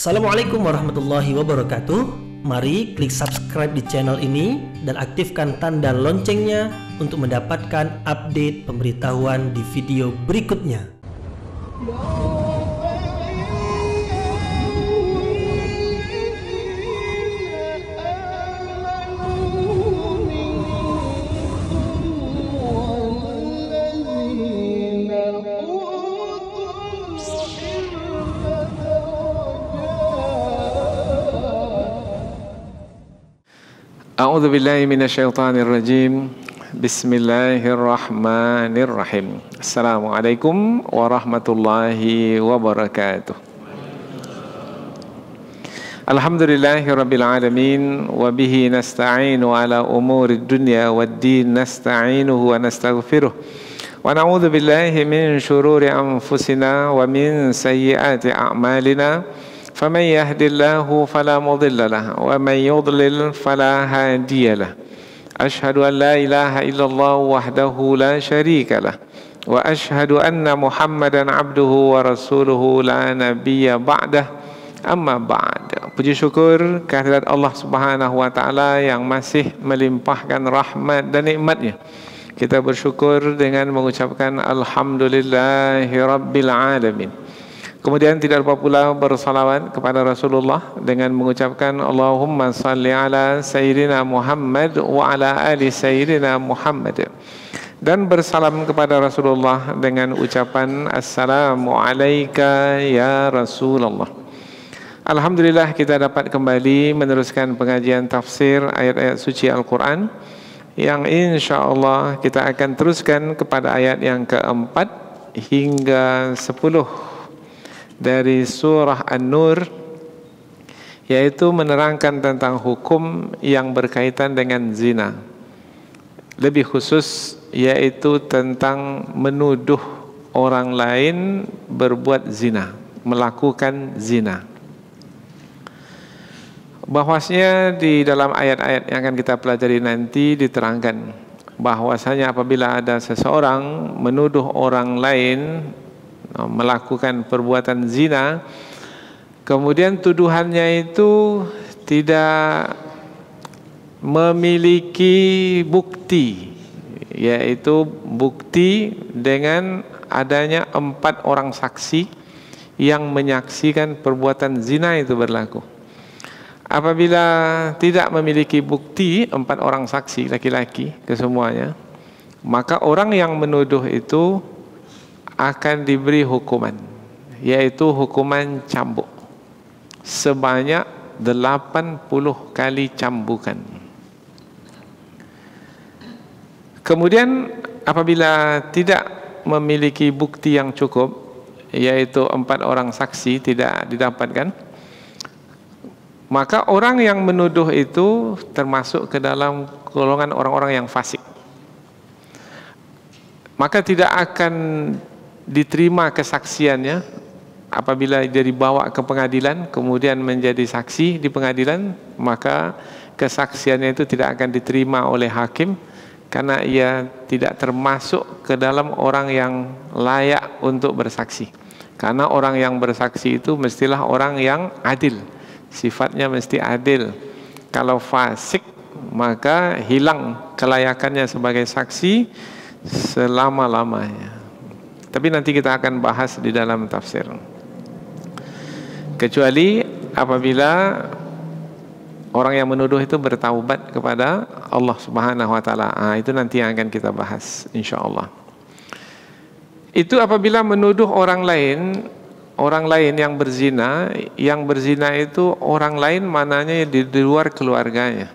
Assalamualaikum warahmatullahi wabarakatuh. Mari klik subscribe di channel ini dan aktifkan tanda loncengnya untuk mendapatkan update pemberitahuan di video berikutnya. A'udzu billahi minasyaitonir rajim. Bismillahirrahmanirrahim. Assalamualaikum warahmatullahi wabarakatuh. Alhamdulillahirabbil alamin wa bihi nasta'inu ala umurid dunya waddin nasta'inuhu wa nastaghfiruh. Wa na'udzu billahi min syururi anfusina wa min sayyiati a'malina. فمن يهد الله فلا مضل له ومن يضلل فلا هادي له أشهد أن لا إله إلا الله وحده لا شريك له وأشهد أن محمدا عبده ورسوله لا نبي بعده أما بعد. Puji syukur kehadirat Allah Subhanahu wa taala yang masih melimpahkan rahmat dan nikmat-Nya. Kita bersyukur dengan mengucapkan alhamdulillahi rabbil alamin. Kemudian tidak lupa pula bersalawat kepada Rasulullah dengan mengucapkan Allahumma salli ala Sayyidina Muhammad wa ala ali Sayyidina Muhammad. Dan bersalam kepada Rasulullah dengan ucapan Assalamu alayka ya Rasulullah. Alhamdulillah kita dapat kembali meneruskan pengajian tafsir ayat-ayat suci Al-Quran, yang insyaAllah kita akan teruskan kepada ayat yang keempat hingga 10 dari surah An-Nur, yaitu menerangkan tentang hukum yang berkaitan dengan zina. Lebih khusus yaitu tentang menuduh orang lain berbuat zina, melakukan zina. Bahwasanya di dalam ayat-ayat yang akan kita pelajari nanti diterangkan bahwasanya apabila ada seseorang menuduh orang lain melakukan perbuatan zina, kemudian tuduhannya itu tidak memiliki bukti, yaitu bukti dengan adanya 4 orang saksi yang menyaksikan perbuatan zina itu berlaku. Apabila tidak memiliki bukti 4 orang saksi laki-laki kesemuanya, maka orang yang menuduh itu akan diberi hukuman, yaitu hukuman cambuk sebanyak 80 kali cambukan. Kemudian apabila tidak memiliki bukti yang cukup, yaitu 4 orang saksi tidak didapatkan, maka orang yang menuduh itu termasuk ke dalam golongan orang-orang yang fasik. Maka tidak akan diterima kesaksiannya apabila dia dibawa ke pengadilan kemudian menjadi saksi di pengadilan, maka kesaksiannya itu tidak akan diterima oleh hakim karena ia tidak termasuk ke dalam orang yang layak untuk bersaksi. Karena orang yang bersaksi itu mestilah orang yang adil, sifatnya mesti adil. Kalau fasik maka hilang kelayakannya sebagai saksi selama-lamanya. Tapi nanti kita akan bahas di dalam tafsir. Kecuali apabila orang yang menuduh itu bertaubat kepada Allah Subhanahu wa taala. Itu nanti yang akan kita bahas insyaallah. Itu apabila menuduh orang lain yang berzina itu orang lain mananya di luar keluarganya.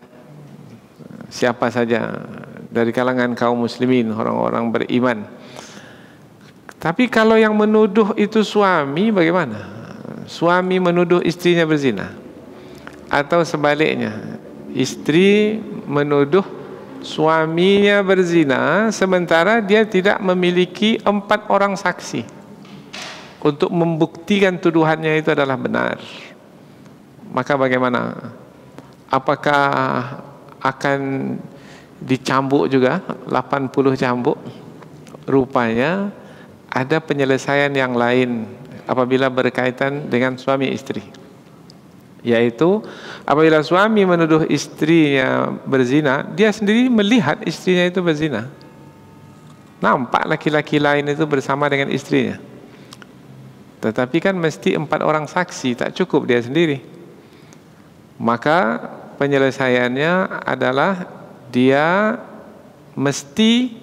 Siapa saja dari kalangan kaum muslimin, orang-orang beriman. Tapi kalau yang menuduh itu suami, bagaimana? Suami menuduh istrinya berzina, atau sebaliknya, istri menuduh suaminya berzina sementara dia tidak memiliki 4 orang saksi untuk membuktikan tuduhannya itu adalah benar. Maka bagaimana? Apakah akan dicambuk juga 80 cambuk? Rupanya ada penyelesaian yang lain apabila berkaitan dengan suami istri. yaitu apabila suami menuduh istrinya berzina, dia sendiri melihat istrinya itu berzina, nampak laki-laki lain itu bersama dengan istrinya, tetapi kan mesti 4 orang saksi, tak cukup dia sendiri. Maka penyelesaiannya adalah dia mesti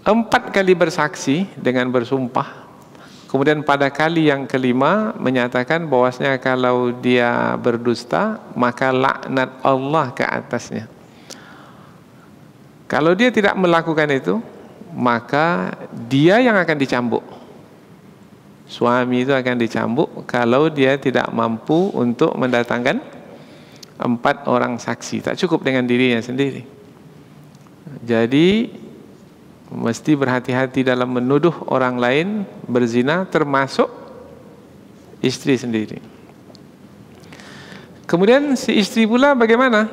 4 kali bersaksi dengan bersumpah. Kemudian pada kali yang kelima menyatakan bahwasanya kalau dia berdusta maka laknat Allah ke atasnya. Kalau dia tidak melakukan itu, maka dia yang akan dicambuk. Suami itu akan dicambuk kalau dia tidak mampu untuk mendatangkan 4 orang saksi. Tak cukup dengan dirinya sendiri. Jadi mesti berhati-hati dalam menuduh orang lain berzina, termasuk istri sendiri. Kemudian si istri pula bagaimana?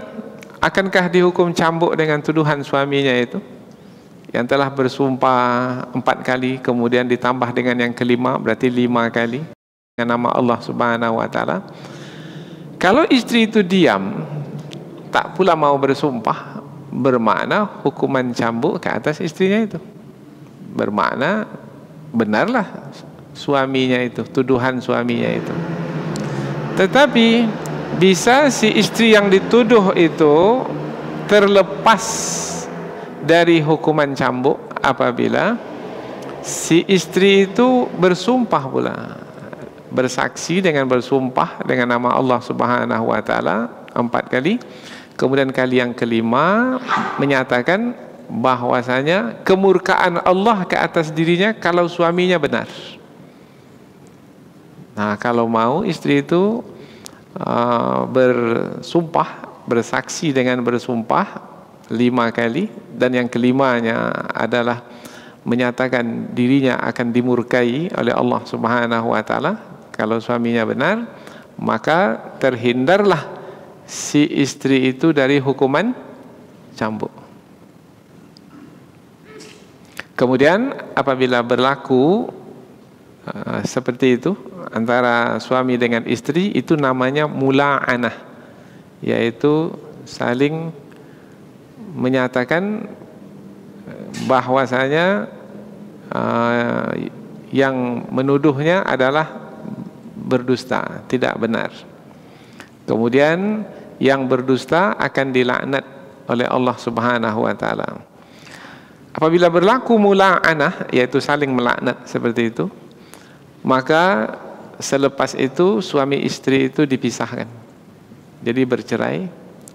Akankah dihukum cambuk dengan tuduhan suaminya itu yang telah bersumpah 4 kali, kemudian ditambah dengan yang kelima, berarti 5 kali dengan nama Allah Subhanahu wa taala. Kalau istri itu diam, tak pula mau bersumpah, bermakna hukuman cambuk ke atas istrinya itu. Bermakna benarlah suaminya itu, tuduhan suaminya itu. Tetapi bisa si istri yang dituduh itu terlepas dari hukuman cambuk apabila si istri itu bersumpah pula, bersaksi dengan bersumpah dengan nama Allah Subhanahu wa taala 4 kali. Kemudian kali yang kelima menyatakan bahwasanya kemurkaan Allah ke atas dirinya kalau suaminya benar. Nah, kalau mau istri itu bersumpah, bersaksi dengan bersumpah 5 kali, dan yang kelimanya adalah menyatakan dirinya akan dimurkai oleh Allah Subhanahu wa taala. Kalau suaminya benar, maka terhindarlah si istri itu dari hukuman cambuk. Kemudian apabila berlaku seperti itu antara suami dengan istri, itu namanya mula'anah, yaitu saling menyatakan bahwasanya yang menuduhnya adalah berdusta, tidak benar. Kemudian yang berdusta akan dilaknat oleh Allah Subhanahu wa taala. Apabila berlaku mula'anah, yaitu saling melaknat seperti itu, maka selepas itu suami istri itu dipisahkan. Jadi bercerai,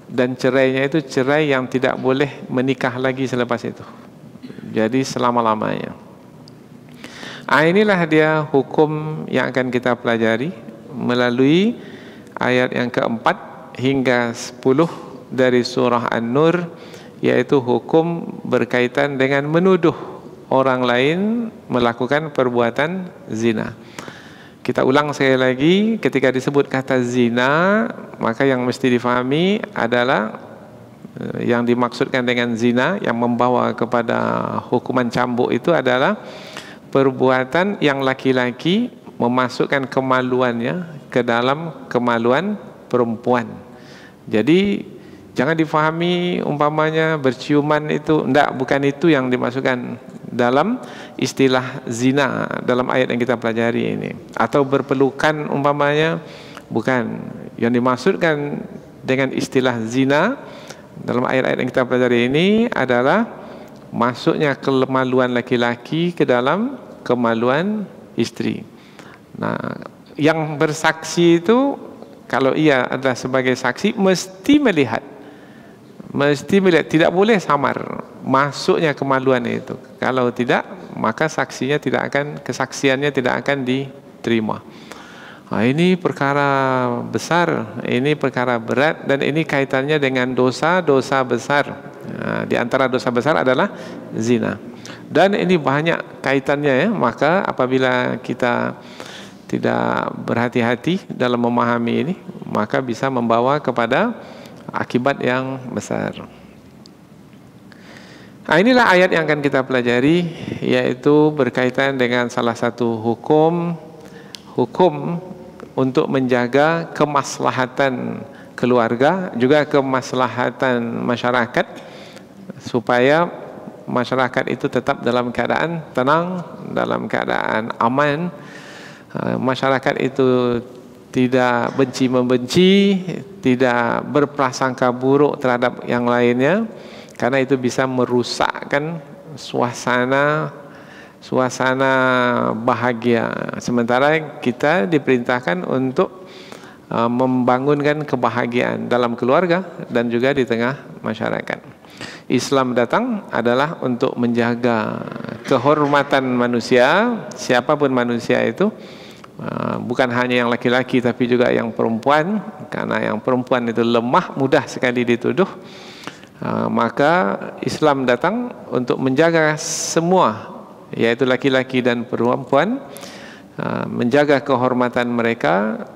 dan cerainya itu cerai yang tidak boleh menikah lagi selepas itu. Jadi selama-lamanya. Inilah dia hukum yang akan kita pelajari melalui ayat yang keempat hingga 10 dari surah An-Nur, yaitu hukum berkaitan dengan menuduh orang lain melakukan perbuatan zina. Kita ulang sekali lagi, ketika disebut kata zina, maka yang mesti difahami adalah yang dimaksudkan dengan zina yang membawa kepada hukuman cambuk itu adalah perbuatan yang laki-laki memasukkan kemaluannya ke dalam kemaluan perempuan. Jadi jangan difahami umpamanya berciuman itu, enggak, bukan itu yang dimasukkan dalam istilah zina dalam ayat yang kita pelajari ini. Atau berpelukan umpamanya, bukan. Yang dimaksudkan dengan istilah zina dalam ayat-ayat yang kita pelajari ini adalah masuknya kemaluan laki-laki ke dalam kemaluan istri. Nah, yang bersaksi itu kalau ia adalah sebagai saksi mesti melihat, tidak boleh samar masuknya kemaluan itu. Kalau tidak, maka kesaksiannya tidak akan diterima. Ini perkara besar, ini perkara berat, dan ini kaitannya dengan dosa-dosa besar. Di antara dosa besar adalah zina. Dan ini banyak kaitannya ya, maka apabila kita tidak berhati-hati dalam memahami ini, maka bisa membawa kepada akibat yang besar. Inilah ayat yang akan kita pelajari, yaitu berkaitan dengan salah satu hukum untuk menjaga kemaslahatan keluarga, juga kemaslahatan masyarakat, supaya masyarakat itu tetap dalam keadaan tenang, dalam keadaan aman. Masyarakat itu tidak benci-membenci, tidak berprasangka buruk terhadap yang lainnya, karena itu bisa merusakkan suasana bahagia. Sementara kita diperintahkan untuk membangunkan kebahagiaan dalam keluarga dan juga di tengah masyarakat. Islam datang adalah untuk menjaga kehormatan manusia, siapapun manusia itu, bukan hanya yang laki-laki tapi juga yang perempuan, karena yang perempuan itu lemah, mudah sekali dituduh. Maka Islam datang untuk menjaga semua, yaitu laki-laki dan perempuan, menjaga kehormatan mereka,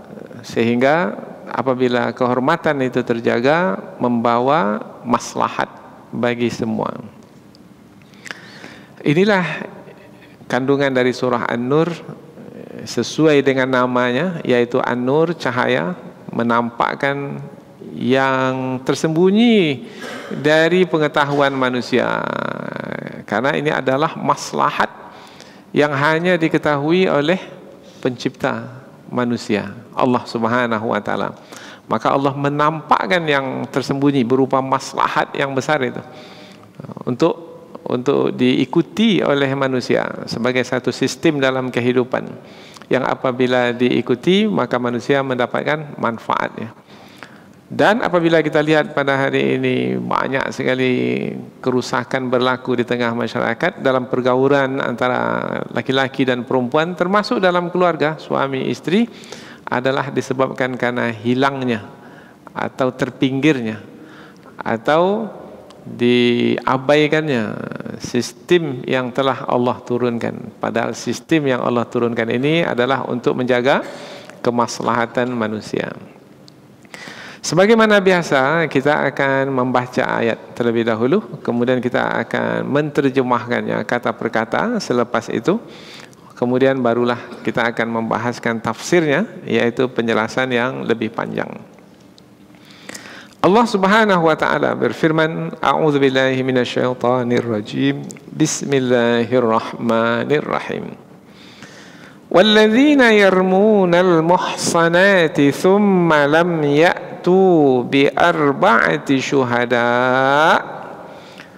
sehingga apabila kehormatan itu terjaga, membawa maslahat bagi semua. Inilah kandungan dari surah An-Nur, sesuai dengan namanya, yaitu An-Nur, cahaya, menampakkan yang tersembunyi dari pengetahuan manusia, karena ini adalah maslahat yang hanya diketahui oleh pencipta manusia, Allah Subhanahu wa taala. Maka Allah menampakkan yang tersembunyi berupa maslahat yang besar itu untuk diikuti oleh manusia sebagai satu sistem dalam kehidupan, yang apabila diikuti maka manusia mendapatkan manfaatnya. Dan apabila kita lihat pada hari ini banyak sekali kerusakan berlaku di tengah masyarakat dalam pergaulan antara laki-laki dan perempuan, termasuk dalam keluarga suami istri, adalah disebabkan karena hilangnya atau terpinggirnya atau diabaikannya sistem yang telah Allah turunkan. Padahal sistem yang Allah turunkan ini adalah untuk menjaga kemaslahatan manusia. Sebagaimana biasa, kita akan membaca ayat terlebih dahulu, kemudian kita akan menterjemahkannya kata per kata. Selepas itu kemudian barulah kita akan membahaskan tafsirnya, yaitu penjelasan yang lebih panjang. Allah Subhanahu wa taala berfirman, A'udzu billahi minasyaitonir rajim. Bismillahirrahmanirrahim. Walladzina yarmunal muhsanati thumma lam ya'tu bi arba'ati syuhada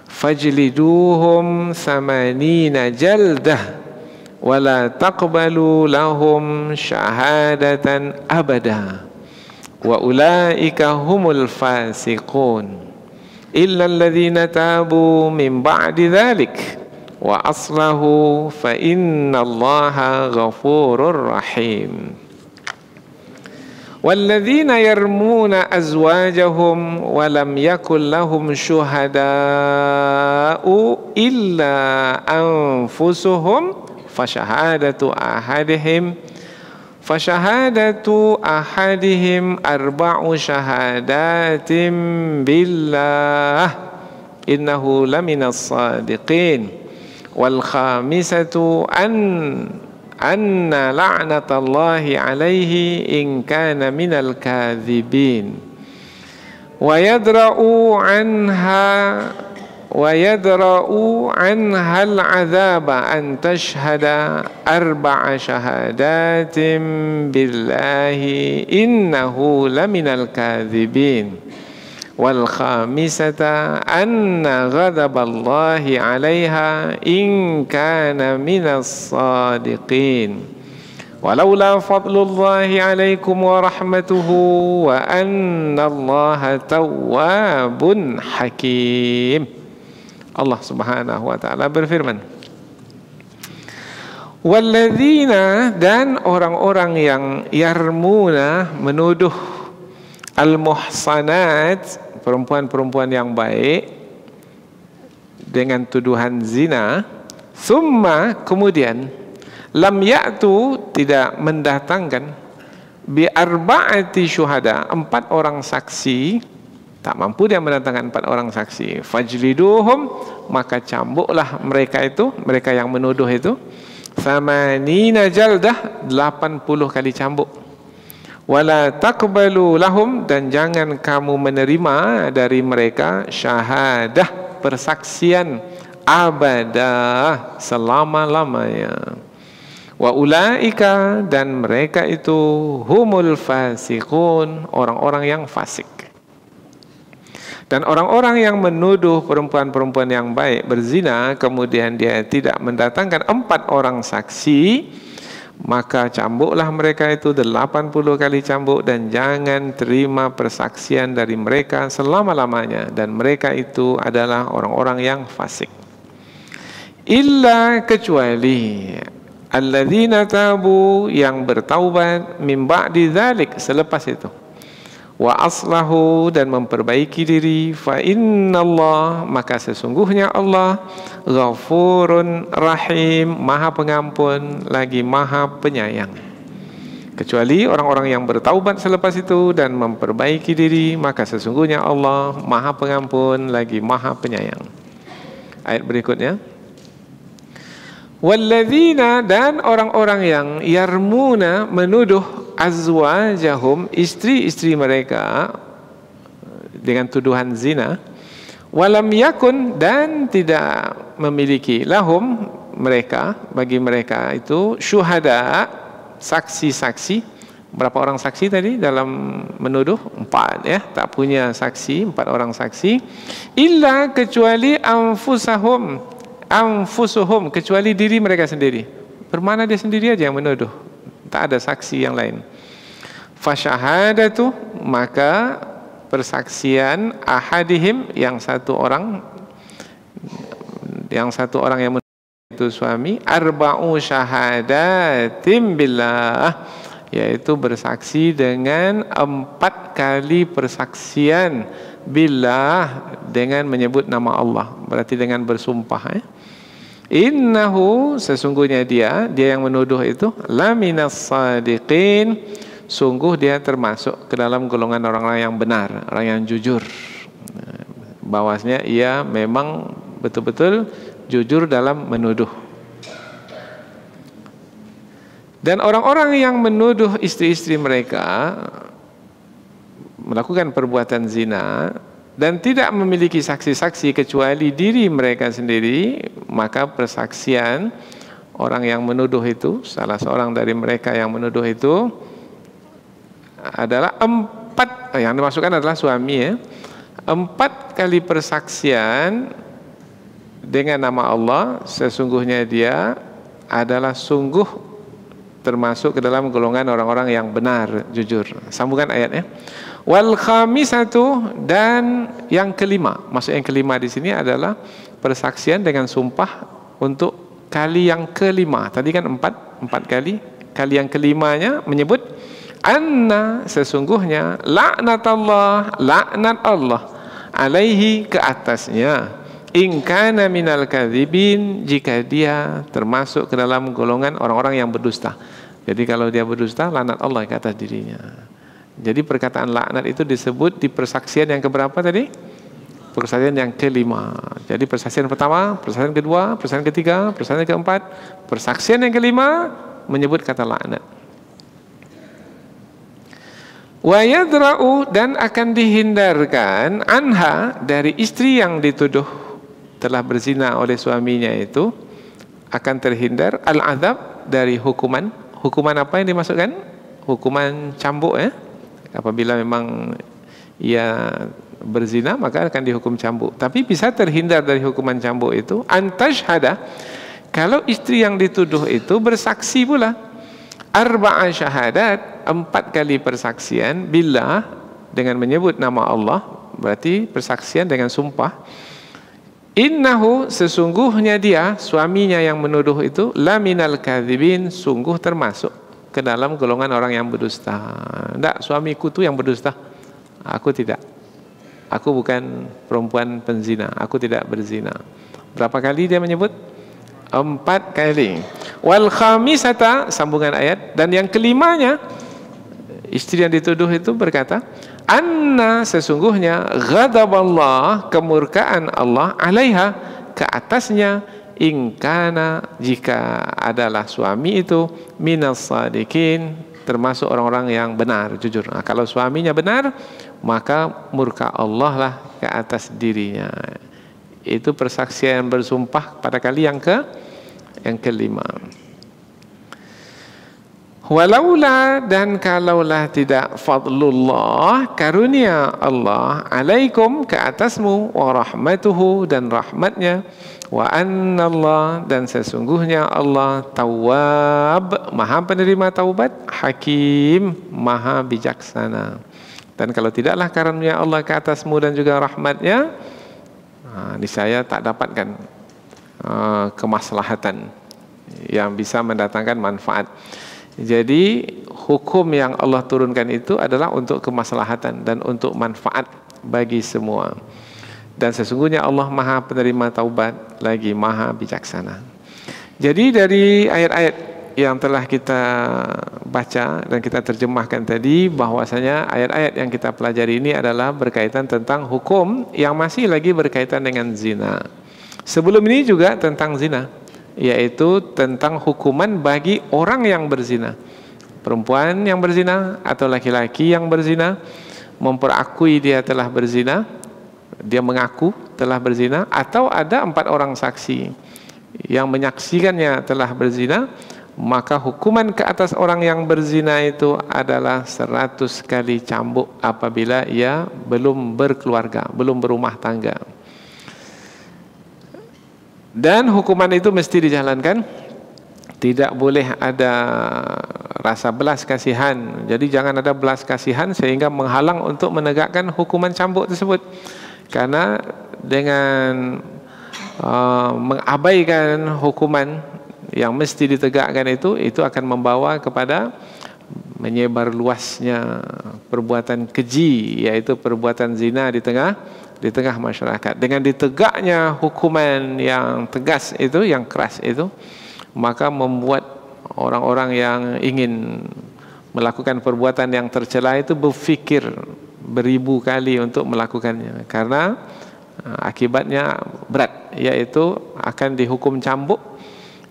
fajliduhum 80 jaldah ولا تقبلوا لهم شهادة أبدا وأولئك هم الفاسقون إلا الذين تابوا من بعد ذلك وأصلحوا فإن الله غفور رحيم والذين يرمون أزواجهم ولم يكن لهم شهداء إلا أنفسهم فشهادة أحدهم 4 شهادات بالله إنه لمن الصادقين والخامسة أن لعنة الله عليه إن كان من الكاذبين ويدرأوا عنها العذاب أن تشهد 4 شهادات بالله إنه لمن الكاذبين والخامسة أن غضب الله عليها إن كان من الصادقين ولولا فضل الله عليكم ورحمته وأن الله تواب حكيم. Allah Subhanahu wa taala berfirman, walladzina, dan orang-orang yang yarmuna, menuduh, al-muhsanat, perempuan-perempuan yang baik, dengan tuduhan zina, summa, kemudian, lam ya'tu, tidak mendatangkan, bi arba'ati syuhada, 4 orang saksi. Tak mampu dia mendatangkan 4 orang saksi. Fajliduhum, maka cambuklah mereka itu, mereka yang menuduh itu, 80 jaldah, 80 kali cambuk. wala taqbalu lahum, dan jangan kamu menerima dari mereka syahadah, persaksian, abadah, selama-lamanya. Wa ulaika, dan mereka itu humul fasiqun, orang-orang yang fasik. Dan orang-orang yang menuduh perempuan-perempuan yang baik berzina, kemudian dia tidak mendatangkan 4 orang saksi, maka cambuklah mereka itu 80 kali cambuk, dan jangan terima persaksian dari mereka selama-lamanya. Dan mereka itu adalah orang-orang yang fasik. Illa, kecuali alladzina tabu, yang bertaubat, min ba'di dzalik, selepas itu, wa aslahu, dan memperbaiki diri, fa innallah, maka sesungguhnya Allah ghafurun rahim, maha pengampun lagi maha penyayang. Kecuali orang-orang yang bertaubat selepas itu dan memperbaiki diri, maka sesungguhnya Allah maha pengampun lagi maha penyayang. Ayat berikutnya, walladzina, dan orang-orang yang yarmuna, menuduh azwajahum, istri-istri mereka, dengan tuduhan zina, walam yakun, dan tidak memiliki, lahum, mereka, bagi mereka itu, syuhada, saksi-saksi. Berapa orang saksi tadi dalam menuduh? 4 ya, tak punya saksi, 4 orang saksi. Illa, kecuali anfusuhum, kecuali diri mereka sendiri. Bermana dia sendiri aja yang menuduh, tak ada saksi yang lain. Fasyahadatu, maka persaksian, ahadihim, yang satu orang yang menuduh itu suami, arba'u syahadatim billah, yaitu bersaksi dengan 4 kali persaksian, billah, dengan menyebut nama Allah, berarti dengan bersumpah. Innahu, sesungguhnya dia yang menuduh itu, laminas sadiqin, sungguh dia termasuk ke dalam golongan orang-orang yang benar, orang yang jujur. Bahwasanya ia memang betul-betul jujur dalam menuduh. Dan orang-orang yang menuduh istri-istri mereka melakukan perbuatan zina dan tidak memiliki saksi-saksi kecuali diri mereka sendiri, maka persaksian orang yang menuduh itu, salah seorang dari mereka yang menuduh itu adalah 4, yang dimasukkan adalah suami ya, 4 kali persaksian dengan nama Allah, sesungguhnya dia adalah sungguh termasuk ke dalam golongan orang-orang yang benar, jujur. Sambungan ayatnya. Wal khamisatu, dan yang kelima. Maksud yang kelima di sini adalah persaksian dengan sumpah untuk kali yang kelima. Tadi kan 4 kali. Kali yang kelimanya menyebut anna, sesungguhnya laknatullah, laknat Allah, alaihi, ke atasnya, in kana minal kadzibin, jika dia termasuk ke dalam golongan orang-orang yang berdusta. Jadi kalau dia berdusta, laknat Allah ke atas dirinya. Jadi perkataan laknat itu disebut di persaksian yang keberapa tadi? Persaksian yang kelima. Jadi persaksian pertama, persaksian kedua, persaksian ketiga, persaksian keempat, persaksian yang kelima menyebut kata laknat. Wa yadra'u, dan akan dihindarkan, anha, dari istri yang dituduh telah berzina oleh suaminya itu, akan terhindar al-azab, dari hukuman. Hukuman apa yang dimasukkan? Hukuman cambuk ya. Apabila memang ia berzina, maka akan dihukum cambuk. Tapi bisa terhindar dari hukuman cambuk itu antashhada, kalau istri yang dituduh itu bersaksi pula, arba'a syahadat, 4 kali persaksian, billah, dengan menyebut nama Allah, berarti persaksian dengan sumpah. Innahu, sesungguhnya dia, suaminya yang menuduh itu, laminal kadzibin, sungguh termasuk ke dalam golongan orang yang berdusta. Tidak, suamiku tu yang berdusta, aku tidak. Aku bukan perempuan penzina, aku tidak berzina. Berapa kali dia menyebut? 4 kali. Wal khamisata, sambungan ayat, dan yang kelimanya, istri yang dituduh itu berkata, anna, sesungguhnya, ghadaballah, kemurkaan Allah, alaiha, ke atasnya, ingkana, jika adalah suami itu, minas sadiqin, termasuk orang-orang yang benar, jujur. Nah, kalau suaminya benar, maka murka Allah lah ke atas dirinya. Itu persaksian bersumpah pada kali yang kelima. Walaula, dan kalaulah tidak fadlullah, karunia Allah, alaikum, ke atasmu, wa rahmatuhu, dan rahmatnya, wa annallah, dan sesungguhnya Allah tawwab, maha penerima taubat, hakim, maha bijaksana. Dan kalau tidaklah karunia Allah ke atasmu dan juga rahmatnya, niscaya tak dapatkan kemaslahatan yang bisa mendatangkan manfaat. Jadi hukum yang Allah turunkan itu adalah untuk kemaslahatan dan untuk manfaat bagi semua. Dan sesungguhnya Allah maha penerima taubat, lagi maha bijaksana. Jadi dari ayat-ayat yang telah kita baca dan kita terjemahkan tadi, bahwasanya ayat-ayat yang kita pelajari ini adalah berkaitan tentang hukum yang masih lagi berkaitan dengan zina. Sebelum ini juga tentang zina, yaitu tentang hukuman bagi orang yang berzina, perempuan yang berzina atau laki-laki yang berzina, memperakui dia telah berzina, dia mengaku telah berzina, atau ada 4 orang saksi yang menyaksikannya telah berzina, maka hukuman ke atas orang yang berzina itu adalah 100 kali cambuk apabila ia belum berkeluarga, belum berumah tangga. Dan hukuman itu mesti dijalankan, tidak boleh ada rasa belas kasihan. Jadi jangan ada belas kasihan sehingga menghalang untuk menegakkan hukuman cambuk tersebut. Karena dengan mengabaikan hukuman yang mesti ditegakkan itu akan membawa kepada menyebar luasnya perbuatan keji, yaitu perbuatan zina di tengah masyarakat. Dengan ditegaknya hukuman yang tegas itu, yang keras itu, maka membuat orang-orang yang ingin melakukan perbuatan yang tercela itu berfikir beribu kali untuk melakukannya, karena akibatnya berat, yaitu akan dihukum cambuk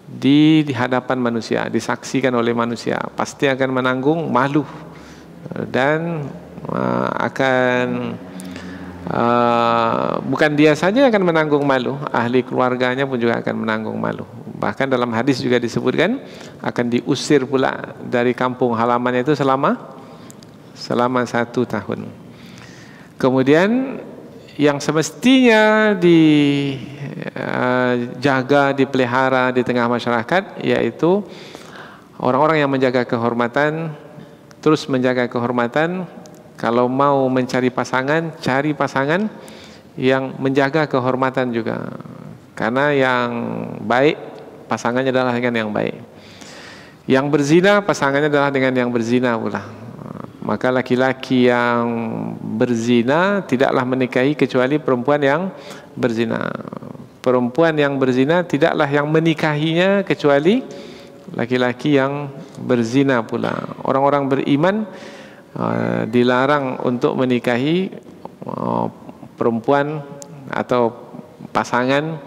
di hadapan manusia, disaksikan oleh manusia, pasti akan menanggung malu dan akan bukan dia saja akan menanggung malu, ahli keluarganya pun juga akan menanggung malu. Bahkan dalam hadis juga disebutkan akan diusir pula dari kampung halamannya itu selama 1 tahun. Kemudian yang semestinya dijaga, dipelihara di tengah masyarakat, yaitu orang-orang yang menjaga kehormatan, terus menjaga kehormatan. Kalau mau mencari pasangan, cari pasangan yang menjaga kehormatan juga. Karena yang baik, pasangannya adalah dengan yang baik. Yang berzina, pasangannya adalah dengan yang berzina pula. Maka laki-laki yang berzina tidaklah menikahi kecuali perempuan yang berzina. Perempuan yang berzina tidaklah yang menikahinya kecuali laki-laki yang berzina pula. Orang-orang beriman dilarang untuk menikahi perempuan atau pasangan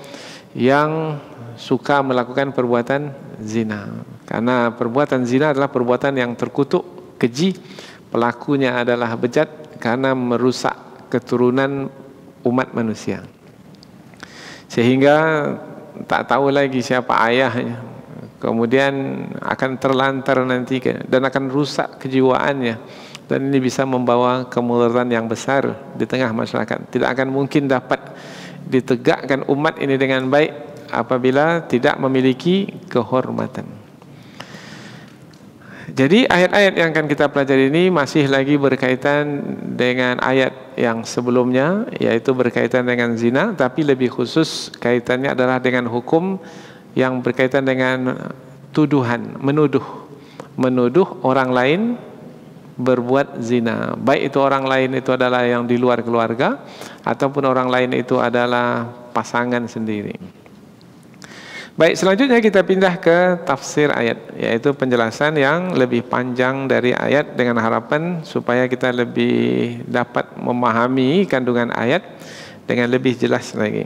yang suka melakukan perbuatan zina, karena perbuatan zina adalah perbuatan yang terkutuk, keji, pelakunya adalah bejat karena merusak keturunan umat manusia, sehingga tak tahu lagi siapa ayahnya, kemudian akan terlantar nanti dan akan rusak kejiwaannya. Dan ini bisa membawa kemudaratan yang besar di tengah masyarakat. Tidak akan mungkin dapat ditegakkan umat ini dengan baik apabila tidak memiliki kehormatan. Jadi ayat-ayat yang akan kita pelajari ini masih lagi berkaitan dengan ayat yang sebelumnya, yaitu berkaitan dengan zina, tapi lebih khusus kaitannya adalah dengan hukum yang berkaitan dengan tuduhan, menuduh orang lain berbuat zina, baik itu orang lain itu adalah yang di luar keluarga ataupun orang lain itu adalah pasangan sendiri. Baik, selanjutnya kita pindah ke tafsir ayat, yaitu penjelasan yang lebih panjang dari ayat dengan harapan supaya kita lebih dapat memahami kandungan ayat dengan lebih jelas lagi.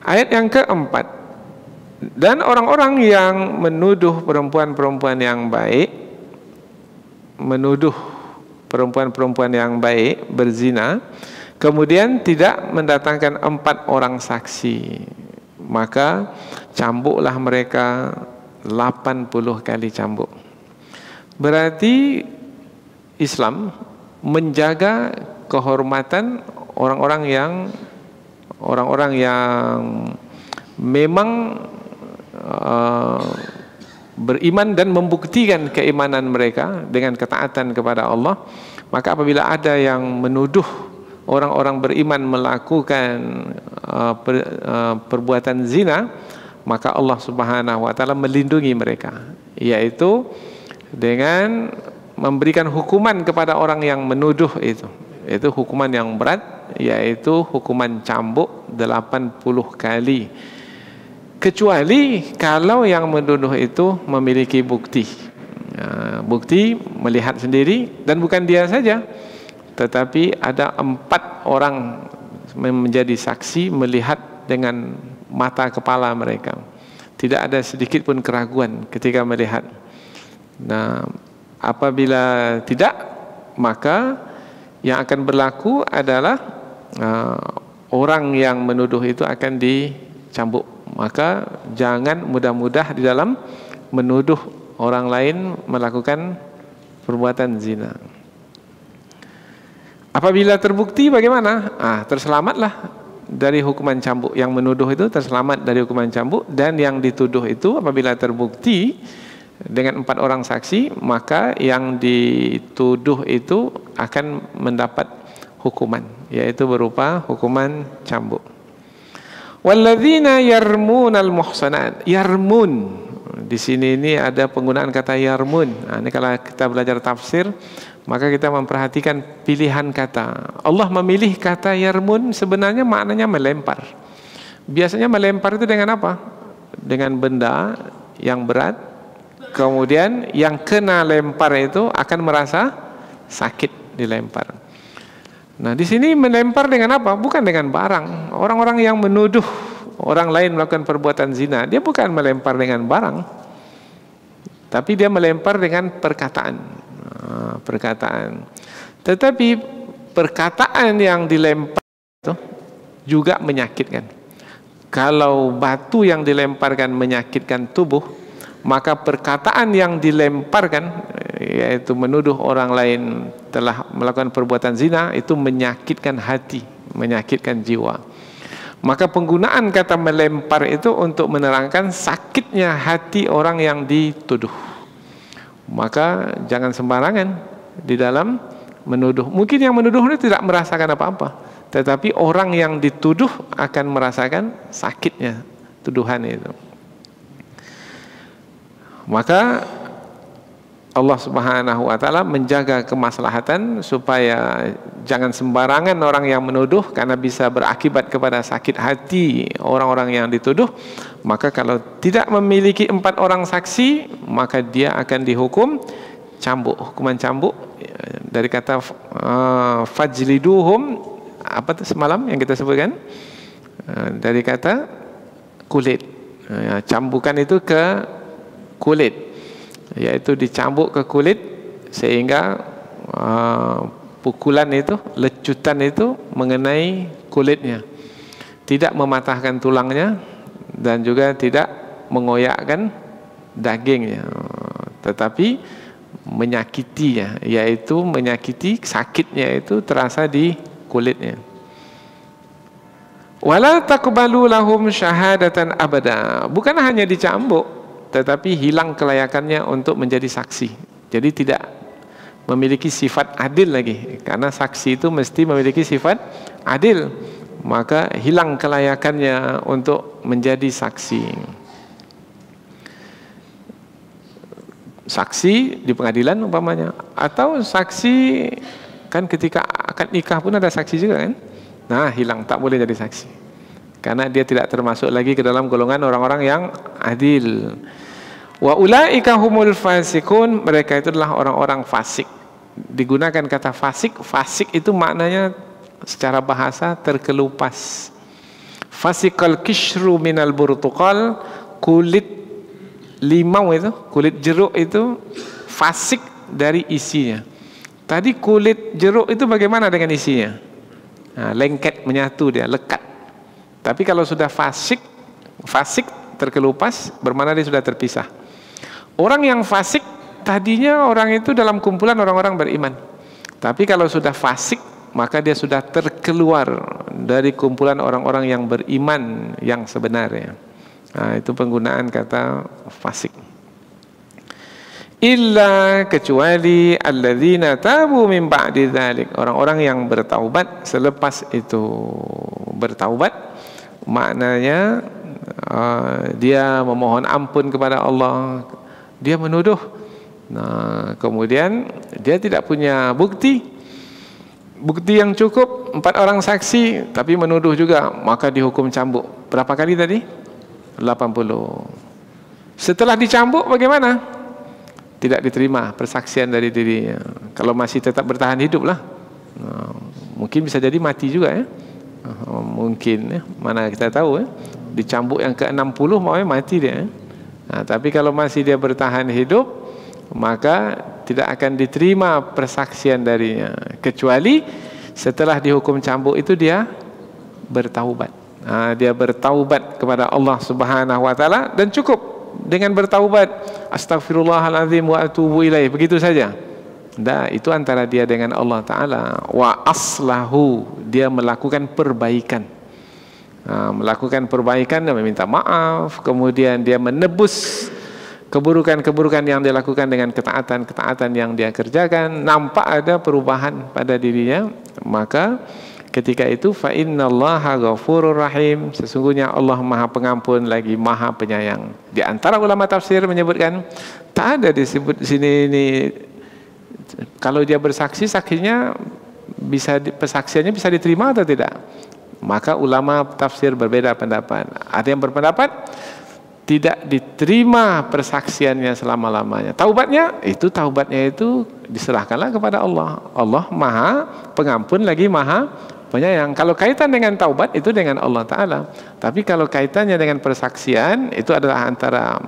Ayat yang keempat, dan orang-orang yang menuduh perempuan-perempuan yang baik menuduh perempuan-perempuan yang baik berzina, kemudian tidak mendatangkan 4 orang saksi, maka cambuklah mereka 80 kali cambuk. Berarti Islam menjaga kehormatan orang-orang yang memang beriman dan membuktikan keimanan mereka dengan ketaatan kepada Allah. Maka apabila ada yang menuduh orang-orang beriman melakukan perbuatan zina, maka Allah Subhanahu wa taala melindungi mereka, yaitu dengan memberikan hukuman kepada orang yang menuduh itu hukuman yang berat, yaitu hukuman cambuk 80 kali, kecuali kalau yang menuduh itu memiliki bukti, bukti melihat sendiri, dan bukan dia saja, tetapi ada 4 orang menjadi saksi melihat dengan mata kepala mereka, tidak ada sedikit pun keraguan ketika melihat. Nah, apabila tidak, maka yang akan berlaku adalah orang yang menuduh itu akan dicambuk. Maka jangan mudah-mudah di dalam menuduh orang lain melakukan perbuatan zina. Apabila terbukti bagaimana? Terselamatlah dari hukuman cambuk. Yang menuduh itu terselamat dari hukuman cambuk, dan yang dituduh itu apabila terbukti dengan 4 orang saksi, maka yang dituduh itu akan mendapat hukuman, yaitu berupa hukuman cambuk. Walladzina yarmunal muhsanat. Yarmun, di sini ini ada penggunaan kata yarmun. Ini kalau kita belajar tafsir, maka kita memperhatikan pilihan kata. Allah memilih kata yarmun, sebenarnya maknanya melempar. Biasanya melempar itu dengan apa? Dengan benda yang berat, kemudian yang kena lempar itu akan merasa sakit dilempar. Nah, di sini melempar dengan apa? Bukan dengan barang. Orang-orang yang menuduh orang lain melakukan perbuatan zina, dia bukan melempar dengan barang, tapi dia melempar dengan perkataan. Perkataan. Tetapi perkataan yang dilempar itu juga menyakitkan. Kalau batu yang dilemparkan menyakitkan tubuh, maka perkataan yang dilemparkan, yaitu menuduh orang lain telah melakukan perbuatan zina, itu menyakitkan hati, menyakitkan jiwa. Maka penggunaan kata melempar itu untuk menerangkan sakitnya hati orang yang dituduh. Maka jangan sembarangan di dalam menuduh. Mungkin yang menuduh itu tidak merasakan apa-apa, tetapi orang yang dituduh akan merasakan sakitnya tuduhan itu. Maka Allah Subhanahu wa taala menjaga kemaslahatan supaya jangan sembarangan orang yang menuduh, karena bisa berakibat kepada sakit hati orang-orang yang dituduh. Maka kalau tidak memiliki 4 orang saksi, maka dia akan dihukum cambuk. Hukuman cambuk dari kata fajliduhum, apa itu semalam yang kita sebutkan, dari kata kulit. Cambukan itu ke kulit, yaitu dicambuk ke kulit sehingga pukulan itu, lecutan itu mengenai kulitnya, tidak mematahkan tulangnya dan juga tidak mengoyakkan dagingnya, tetapi menyakitinya, yaitu menyakiti, sakitnya itu terasa di kulitnya. Wala taqbalu lahum syahadatan abada. Bukan hanya dicambuk, tetapi hilang kelayakannya untuk menjadi saksi. Jadi tidak memiliki sifat adil lagi, karena saksi itu mesti memiliki sifat adil. Maka hilang kelayakannya untuk menjadi saksi. Saksi di pengadilan umpamanya, atau saksi kan ketika akad nikah pun ada saksi juga kan. Nah, hilang, tak boleh jadi saksi, karena dia tidak termasuk lagi ke dalam golongan orang-orang yang adil. Wa ulaika humul fasikun, mereka itu adalah orang-orang fasik. Digunakan kata fasik, fasik itu maknanya secara bahasa terkelupas. Fasikal kishru minal burtuqal, kulit limau itu, kulit jeruk itu fasik dari isinya. Tadi kulit jeruk itu bagaimana dengan isinya? Lengket, menyatu dia, lekat. Tapi kalau sudah fasik terkelupas, bermakna dia sudah terpisah. Orang yang fasik tadinya orang itu dalam kumpulan orang-orang beriman. Tapi kalau sudah fasik, maka dia sudah terkeluar dari kumpulan orang-orang yang beriman yang sebenarnya. Itu penggunaan kata fasik. Illa, kecuali alladzina tabu min ba'di dzalik, orang-orang yang bertaubat selepas itu. Bertaubat maknanya dia memohon ampun kepada Allah, dia menuduh, kemudian dia tidak punya bukti yang cukup, 4 orang saksi tapi menuduh juga, maka dihukum cambuk. Berapa kali tadi? 80. Setelah dicambuk bagaimana? Tidak diterima persaksian dari dirinya. Kalau masih tetap bertahan hidup lah, mungkin bisa jadi mati juga ya. Mungkin ya, mana kita tahu ya. Dicambuk yang ke-60 maunya mati dia. Tapi kalau masih dia bertahan hidup, maka tidak akan diterima persaksian darinya, kecuali setelah dihukum cambuk itu dia bertaubat. Dia bertaubat kepada Allah Subhanahu wa taala, dan cukup dengan bertaubat, astaghfirullahaladzim wa atubu ilaih, begitu saja. Itu antara dia dengan Allah Ta'ala. Wa aslahu, dia melakukan perbaikan. Melakukan perbaikan dan meminta maaf, kemudian dia menebus keburukan-keburukan yang dia lakukan dengan ketaatan-ketaatan yang dia kerjakan. Nampak ada perubahan pada dirinya, maka ketika itu fa innallaha ghafurur rahim, sesungguhnya Allah Maha Pengampun lagi Maha Penyayang. Di antara ulama tafsir menyebutkan, tak ada disebut di sini ini kalau dia bersaksi, saksinya bisa, persaksiannya bisa diterima atau tidak. Maka ulama tafsir berbeda pendapat. Ada yang berpendapat tidak diterima persaksiannya selama-lamanya. Taubatnya itu diserahkanlah kepada Allah. Allah Maha Pengampun lagi Maha Penyayang. Kalau kaitan dengan taubat itu dengan Allah Ta'ala. Tapi kalau kaitannya dengan persaksian, itu adalah antara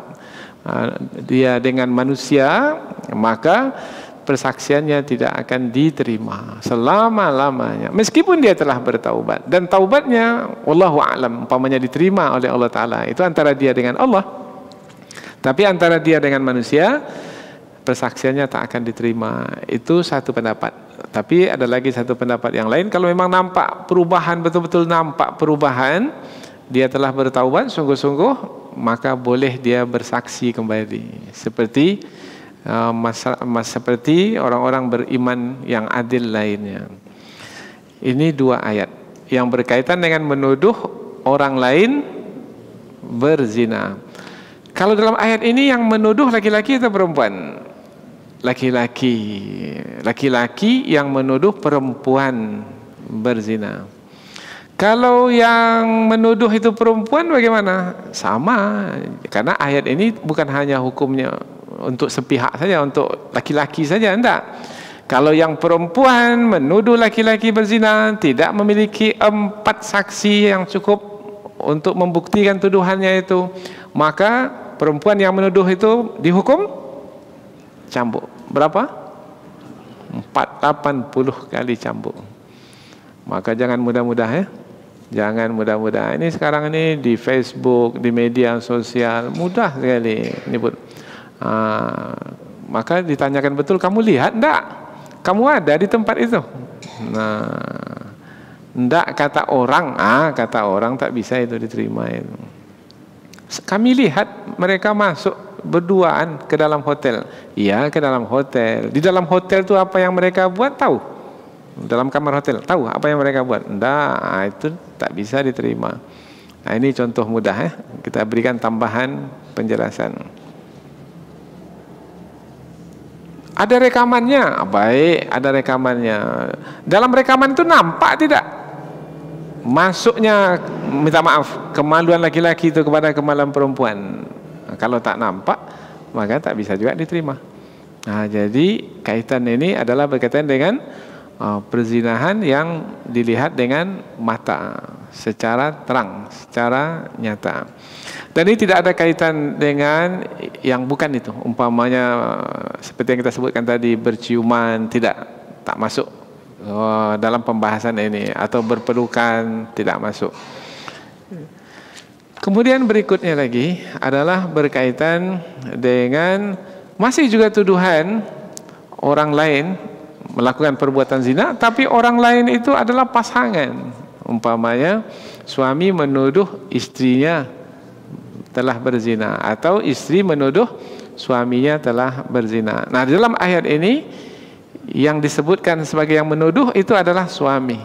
dia dengan manusia, maka persaksiannya tidak akan diterima selama-lamanya, meskipun dia telah bertaubat. Dan taubatnya wallahu a'lam, umpamanya diterima oleh Allah Ta'ala, itu antara dia dengan Allah. Tapi antara dia dengan manusia, persaksiannya tak akan diterima. Itu satu pendapat. Tapi ada lagi satu pendapat yang lain, kalau memang nampak perubahan, betul-betul nampak perubahan, dia telah bertaubat sungguh-sungguh, maka boleh dia bersaksi kembali seperti seperti orang-orang beriman yang adil lainnya. Ini 2 ayat yang berkaitan dengan menuduh orang lain berzina. Kalau dalam ayat ini yang menuduh laki-laki atau perempuan? Laki-laki yang menuduh perempuan berzina. Kalau yang menuduh itu perempuan bagaimana? Sama, karena ayat ini bukan hanya hukumnya untuk sepihak saja, untuk laki-laki saja, enggak. Kalau yang perempuan menuduh laki-laki berzina, tidak memiliki 4 saksi yang cukup untuk membuktikan tuduhannya itu, maka perempuan yang menuduh itu dihukum cambuk. Berapa? 80 kali cambuk. Maka jangan mudah-mudah ya. Jangan mudah-mudah. Ini sekarang ini di Facebook, di media sosial, mudah sekali nyebut. Maka ditanyakan betul, kamu lihat enggak? Kamu ada di tempat itu? Enggak, kata orang tak bisa itu diterima itu. Kami lihat mereka masuk berduaan ke dalam hotel. Iya, ke dalam hotel. Di dalam hotel itu apa yang mereka buat tahu? Dalam kamar hotel tahu apa yang mereka buat? Enggak, itu tak bisa diterima. Ini contoh mudah ya. Kita berikan tambahan penjelasan. Ada rekamannya, baik, ada rekamannya. Dalam rekaman itu nampak tidak masuknya, minta maaf, kemaluan laki-laki itu kepada kemaluan perempuan? Kalau tak nampak, maka tak bisa juga diterima. Jadi kaitan ini adalah berkaitan dengan perzinahan yang dilihat dengan mata secara terang, secara nyata. Dan ini tidak ada kaitan dengan yang bukan itu. Umpamanya seperti yang kita sebutkan tadi, berciuman tak masuk dalam pembahasan ini, atau berpelukan tidak masuk. Kemudian berikutnya lagi adalah berkaitan dengan masih juga tuduhan orang lain melakukan perbuatan zina, tapi orang lain itu adalah pasangan. Umpamanya suami menuduh istrinya telah berzina, atau istri menuduh suaminya telah berzina. Nah, dalam ayat ini yang disebutkan sebagai yang menuduh itu adalah suami.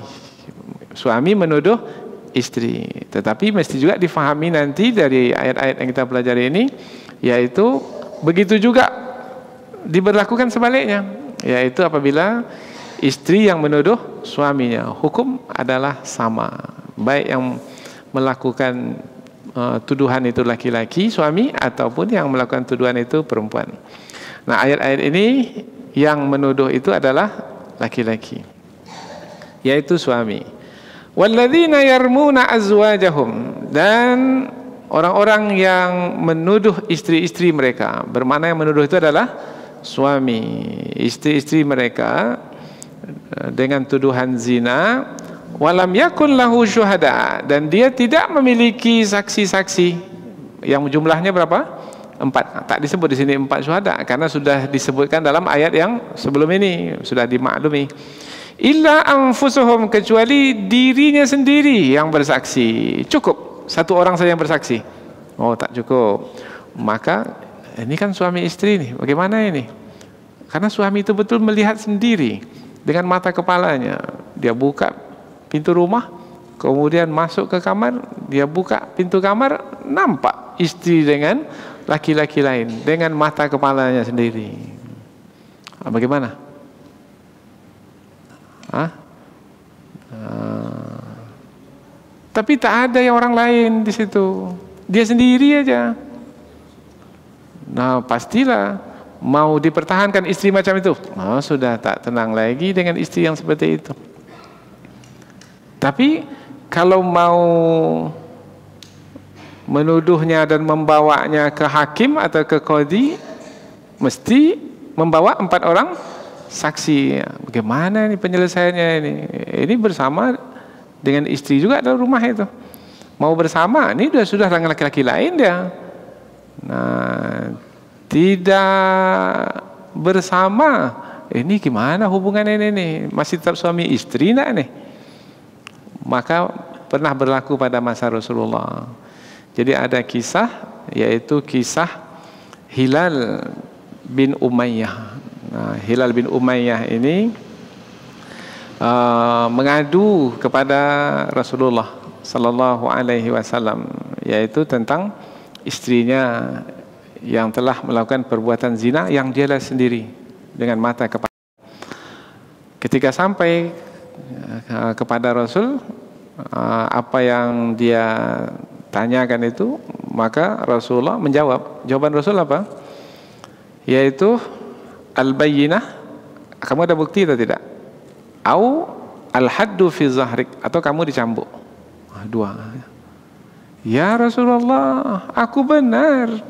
Suami menuduh istri. Tetapi mesti juga difahami nanti dari ayat-ayat yang kita pelajari ini, yaitu begitu juga diberlakukan sebaliknya, yaitu apabila istri yang menuduh suaminya, hukum adalah sama, baik yang melakukan tuduhan itu laki-laki suami ataupun yang melakukan tuduhan itu perempuan. Nah, ayat-ayat ini yang menuduh itu adalah laki-laki, yaitu suami. Walladzina yarmuna azwajahum, dan orang-orang yang menuduh istri-istri mereka, bermakna yang menuduh itu adalah suami, istri-istri mereka dengan tuduhan zina. Walam yakun lahu syuhada, dan dia tidak memiliki saksi-saksi. Yang jumlahnya berapa? 4. Tak disebut di sini 4 syuhada karena sudah disebutkan dalam ayat yang sebelum ini, sudah dimaklumi. Illa anfusuhum, kecuali dirinya sendiri yang bersaksi. Cukup satu orang saja yang bersaksi. Oh, tak cukup. Maka ini kan suami istri nih, bagaimana ini? Karena suami itu betul melihat sendiri dengan mata kepalanya. Dia buka pintu rumah, kemudian masuk ke kamar, dia buka pintu kamar, nampak istri dengan laki-laki lain dengan mata kepalanya sendiri. Bagaimana? Tapi tak ada yang orang lain di situ, dia sendiri aja. Nah, pastilah mau dipertahankan istri macam itu. Oh, sudah tak tenang lagi dengan istri yang seperti itu. Tapi kalau mau menuduhnya dan membawanya ke hakim atau ke qadhi, mesti membawa 4 orang saksi. Bagaimana ini penyelesaiannya ini? Ini bersama dengan istri juga dalam rumah itu. Mau bersama, ini sudah dengan laki-laki lain dia. Nah, tidak bersama, ini gimana hubungan ini? Masih tetap suami istri enggak nih? Maka pernah berlaku pada masa Rasulullah. Jadi ada kisah, yaitu kisah Hilal bin Umayyah. Nah, Hilal bin Umayyah ini mengadu kepada Rasulullah sallallahu alaihi wasallam, yaitu tentang istrinya yang telah melakukan perbuatan zina yang dia lihat sendiri dengan mata kepala. Ketika sampai kepada Rasul, apa yang dia tanyakan itu, maka Rasulullah menjawab. Jawaban Rasul apa? Yaitu al-bayyinah, kamu ada bukti atau tidak? Au al-haddu fi zahrik, atau kamu dicambuk. Dua. Ya Rasulullah, aku benar.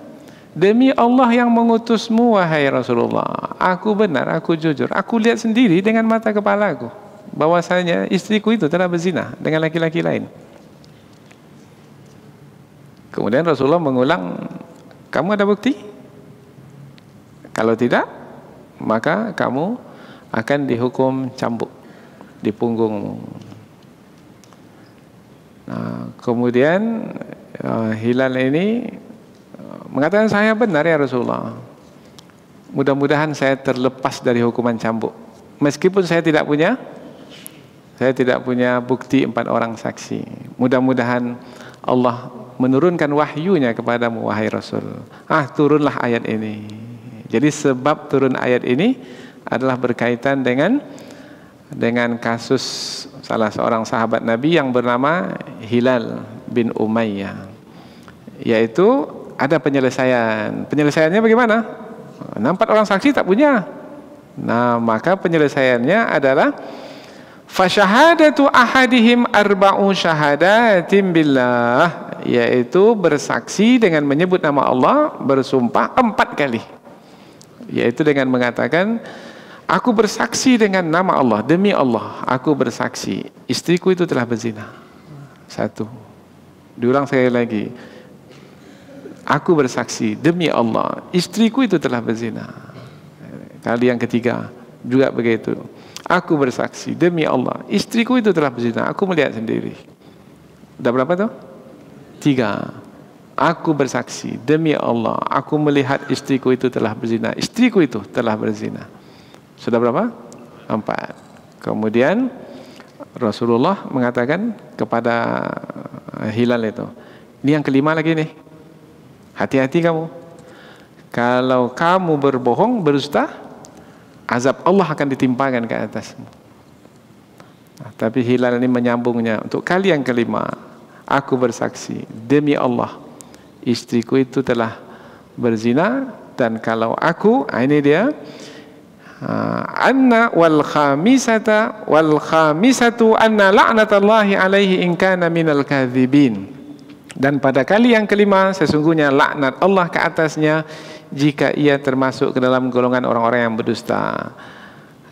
Demi Allah yang mengutusmu, wahai Rasulullah, aku benar, aku jujur. Aku lihat sendiri dengan mata kepalaku bahwasanya istriku itu telah berzina dengan laki-laki lain. Kemudian Rasulullah mengulang, kamu ada bukti? Kalau tidak, maka kamu akan dihukum cambuk di punggungmu. Nah, kemudian Hilal ini mengatakan, saya benar ya Rasulullah. Mudah-mudahan saya terlepas dari hukuman cambuk. Meskipun saya tidak punya bukti 4 orang saksi. Mudah-mudahan Allah menurunkan wahyunya kepadamu, wahai Rasul. Turunlah ayat ini. Jadi sebab turun ayat ini adalah berkaitan dengan kasus salah seorang sahabat Nabi yang bernama Hilal bin Umayyah. Yaitu ada penyelesaian. Penyelesaiannya bagaimana? 4 orang saksi tak punya. Nah, maka penyelesaiannya adalah Fasyahadatu ahadihim arba'u syahadatin billah, yaitu bersaksi dengan menyebut nama Allah, bersumpah 4 kali, yaitu dengan mengatakan, aku bersaksi dengan nama Allah, demi Allah aku bersaksi istriku itu telah berzina. 1. Diulang sekali lagi, aku bersaksi demi Allah istriku itu telah berzina. Kali yang ketiga juga begitu, aku bersaksi demi Allah istriku itu telah berzina, aku melihat sendiri. Udah berapa tuh? 3. Aku bersaksi demi Allah aku melihat istriku itu telah berzina, istriku itu telah berzina. Sudah berapa? 4. Kemudian Rasulullah mengatakan kepada Hilal itu, ini yang kelima lagi nih, hati-hati kamu, kalau kamu berbohong, berdusta, azab Allah akan ditimpakan ke atasmu. Nah, tapi Hilal ini menyambungnya untuk kali yang kelima, aku bersaksi demi Allah istriku itu telah berzina, dan kalau aku, ini dia, anna wal khamisatu anna la'natallahi alaihi in kana minal kadzibin, dan pada kali yang kelima sesungguhnya laknat Allah ke atasnya jika ia termasuk ke dalam golongan orang-orang yang berdusta.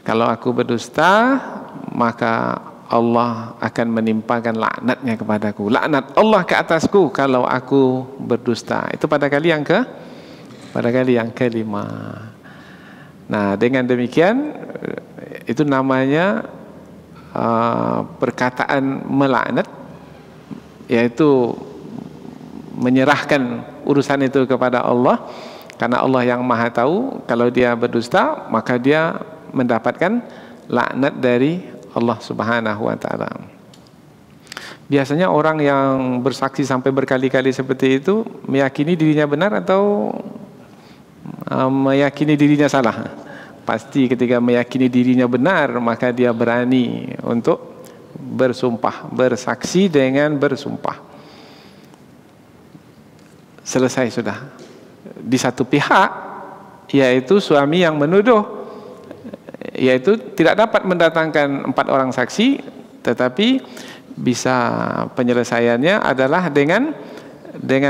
Kalau aku berdusta, maka Allah akan menimpakan laknatnya kepadaku, laknat Allah ke atasku kalau aku berdusta. Itu pada kali yang kelima. Nah, dengan demikian itu namanya perkataan melaknat, yaitu menyerahkan urusan itu kepada Allah, karena Allah yang Maha tahu. Kalau dia berdusta, maka dia mendapatkan laknat dari Allah Subhanahu wa taala. Biasanya orang yang bersaksi sampai berkali-kali seperti itu meyakini dirinya benar atau meyakini dirinya salah? Pasti ketika meyakini dirinya benar, maka dia berani untuk bersumpah, bersaksi dengan bersumpah. Selesai sudah. Di satu pihak, yaitu suami yang menuduh, yaitu tidak dapat mendatangkan 4 orang saksi, tetapi bisa penyelesaiannya adalah dengan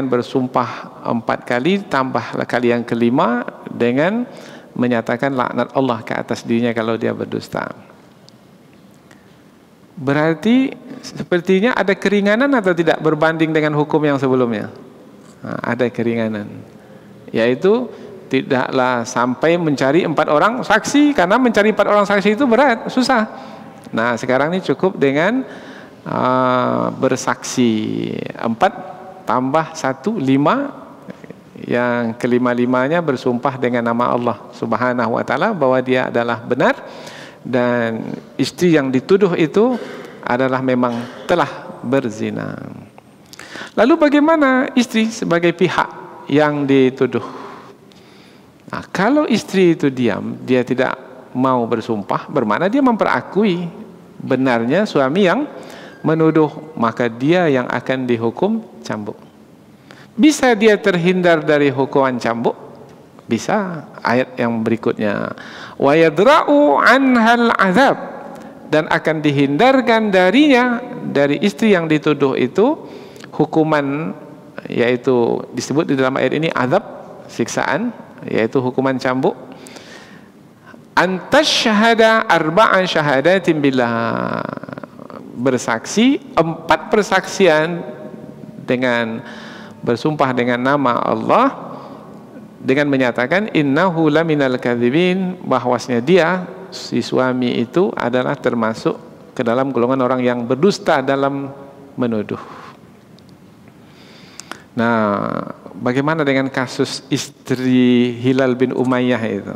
bersumpah 4 kali, tambah kali yang kelima dengan menyatakan laknat Allah ke atas dirinya kalau dia berdusta. Berarti sepertinya ada keringanan atau tidak berbanding dengan hukum yang sebelumnya? Ada keringanan, yaitu tidaklah sampai mencari 4 orang saksi, karena mencari 4 orang saksi itu berat, susah. Nah, sekarang ini cukup dengan bersaksi 4 tambah 1, 5. Yang kelima-limanya bersumpah dengan nama Allah Subhanahu wa taala bahwa dia adalah benar, dan istri yang dituduh itu adalah memang telah berzina. Lalu bagaimana istri sebagai pihak yang dituduh? Nah, kalau istri itu diam, dia tidak mau bersumpah, bermakna dia memperakui benarnya suami yang menuduh, maka dia yang akan dihukum cambuk. Bisa dia terhindar dari hukuman cambuk? Bisa. Ayat yang berikutnya, wa yadra'u anhal azab, dan akan dihindarkan darinya, dari istri yang dituduh itu, hukuman, yaitu disebut di dalam ayat ini azab, siksaan, yaitu hukuman cambuk. Antasyhada arba'an syahadatin billah, bersaksi 4 persaksian dengan bersumpah dengan nama Allah, dengan menyatakan innahu laminal kadzibin, bahwasanya dia, si suami itu adalah termasuk ke dalam golongan orang yang berdusta dalam menuduh. Nah, bagaimana dengan kasus istri Hilal bin Umayyah itu?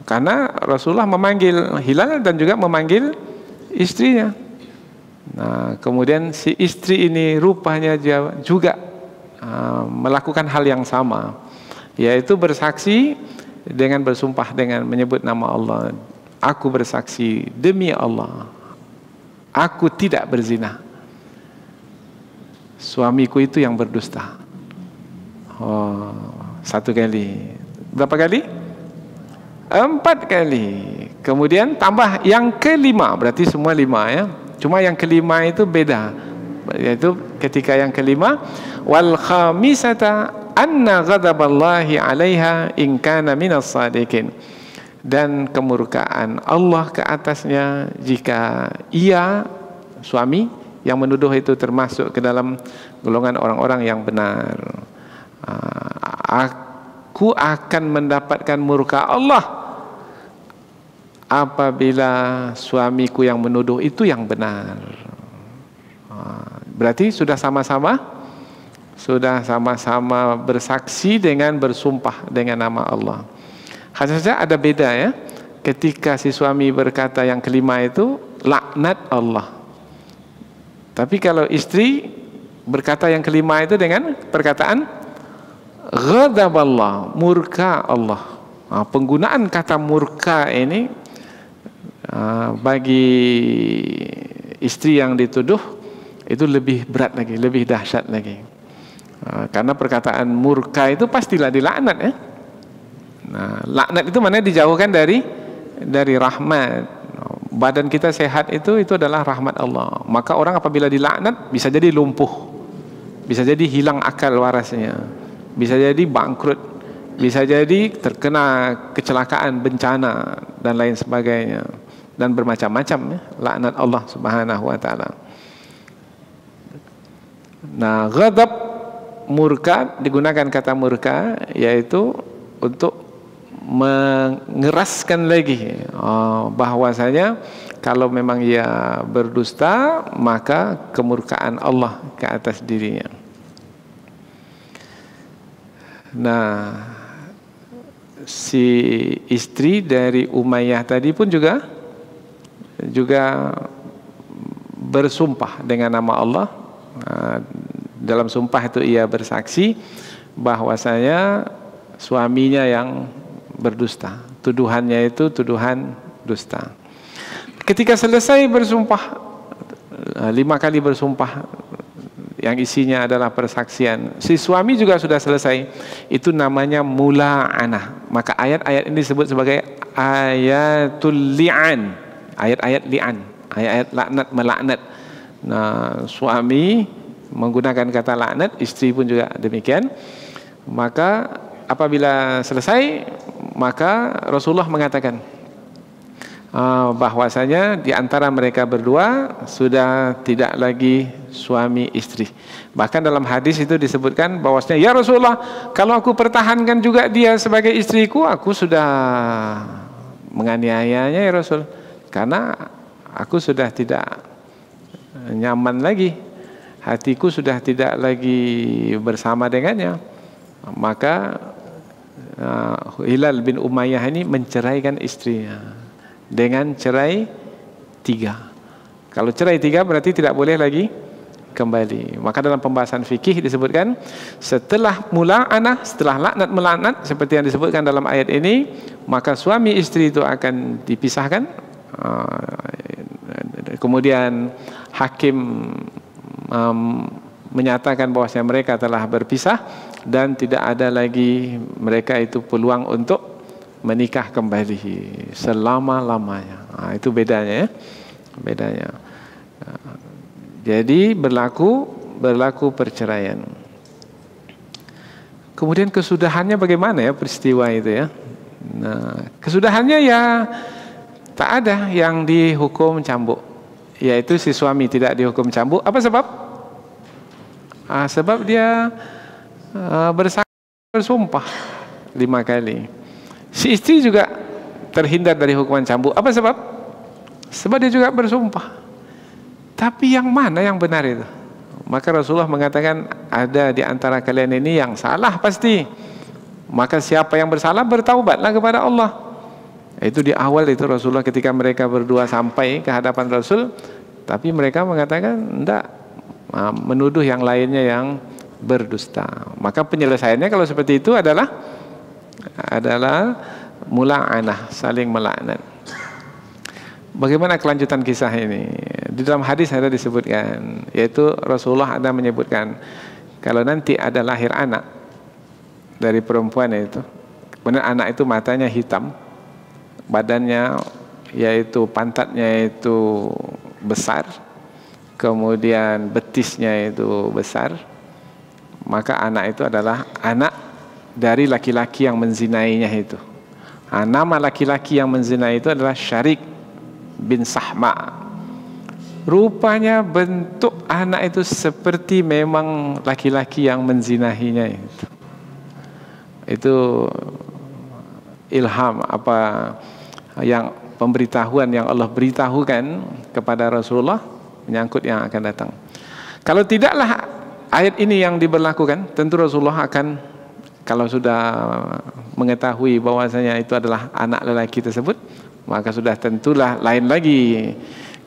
Karena Rasulullah memanggil Hilal dan juga memanggil istrinya. Nah, kemudian si istri ini rupanya juga melakukan hal yang sama, yaitu bersaksi dengan bersumpah dengan menyebut nama Allah. Aku bersaksi demi Allah, aku tidak berzina. Suamiku itu yang berdusta. Oh, 1 kali. Berapa kali? 4 kali. Kemudian tambah yang kelima, berarti semua 5 ya. Cuma yang kelima itu beda, yaitu ketika yang kelima, wal khamisata anna ghadaballahi 'alaiha in kana minas sadiqin, dan kemurkaan Allah ke atasnya jika ia, suami yang menuduh itu, termasuk ke dalam golongan orang-orang yang benar. Aku akan mendapatkan murka Allah apabila suamiku yang menuduh itu yang benar. Berarti sudah sama-sama bersaksi dengan bersumpah dengan nama Allah. Hanya saja ada beda ya. Ketika si suami berkata yang kelima itu laknat Allah. Tapi kalau istri berkata yang kelima itu dengan perkataan ghadaballah, murka Allah. Penggunaan kata murka ini bagi istri yang dituduh itu lebih berat lagi, lebih dahsyat lagi. Karena perkataan murka itu pastilah dilaknat ya. Nah, laknat itu mana dijauhkan dari rahmat. Badan kita sehat itu adalah rahmat Allah. Maka orang apabila dilaknat bisa jadi lumpuh, bisa jadi hilang akal warasnya, bisa jadi bangkrut, bisa jadi terkena kecelakaan, bencana dan lain sebagainya, dan bermacam-macam ya, laknat Allah Subhanahu wa taala. Nah, ghadab, murka, digunakan kata murka yaitu untuk mengeraskan lagi bahwasanya kalau memang ia berdusta maka kemurkaan Allah ke atas dirinya. Nah, si istri dari Umayyah tadi pun juga bersumpah dengan nama Allah. Dalam sumpah itu ia bersaksi bahwasanya suaminya yang berdusta, tuduhannya itu tuduhan dusta. Ketika selesai bersumpah 5 kali bersumpah yang isinya adalah persaksian, si suami juga sudah selesai, itu namanya mula'anah. Maka ayat-ayat ini disebut sebagai ayatul li'an, ayat-ayat li'an, ayat-ayat laknat, melaknat. Nah, suami menggunakan kata laknat, istri pun juga demikian. Maka apabila selesai, maka Rasulullah mengatakan bahwasanya di antara mereka berdua sudah tidak lagi suami istri. Bahkan dalam hadis itu disebutkan bahwasanya, ya Rasulullah, kalau aku pertahankan juga dia sebagai istriku, aku sudah menganiayanya ya Rasul, karena aku sudah tidak nyaman lagi, hatiku sudah tidak lagi bersama dengannya. Maka Hilal bin Umayyah ini menceraikan istrinya dengan cerai 3. Kalau cerai 3 berarti tidak boleh lagi kembali. Maka dalam pembahasan fikih disebutkan setelah mula'anah, setelah laknat melaknat seperti yang disebutkan dalam ayat ini, maka suami istri itu akan dipisahkan. Kemudian hakim menyatakan bahwasanya mereka telah berpisah dan tidak ada lagi mereka itu peluang untuk menikah kembali selama-lamanya. Itu bedanya ya. Bedanya. Jadi berlaku perceraian. Kemudian kesudahannya bagaimana ya peristiwa itu ya? Nah, kesudahannya ya tak ada yang dihukum cambuk. Yaitu si suami tidak dihukum cambuk. Apa sebab? Sebab dia bersumpah 5 kali. Si istri juga terhindar dari hukuman cambuk. Apa sebab? Sebab dia juga bersumpah. Tapi yang mana yang benar itu? Maka Rasulullah mengatakan ada di antara kalian ini yang salah pasti. Maka siapa yang bersalah bertaubatlah kepada Allah. Itu di awal itu Rasulullah ketika mereka berdua sampai ke hadapan Rasul, tapi mereka mengatakan tidak, menuduh yang lainnya yang berdusta. Maka penyelesaiannya kalau seperti itu adalah mula'anah, saling melaknat. Bagaimana kelanjutan kisah ini? Di dalam hadis ada disebutkan, yaitu Rasulullah ada menyebutkan kalau nanti ada lahir anak dari perempuan itu, kemudian anak itu matanya hitam, badannya, yaitu pantatnya itu besar, kemudian betisnya itu besar, maka anak itu adalah anak dari laki-laki yang menzinainya itu. Nama laki-laki yang menzinai itu adalah Syarik bin Sahma. Rupanya bentuk anak itu seperti memang laki-laki yang menzinahinya itu. Itu ilham apa yang pemberitahuan yang Allah beritahukan kepada Rasulullah menyangkut yang akan datang. Kalau tidaklah ayat ini yang diberlakukan, tentu Rasulullah akan, kalau sudah mengetahui bahwasanya itu adalah anak lelaki tersebut, maka sudah tentulah lain lagi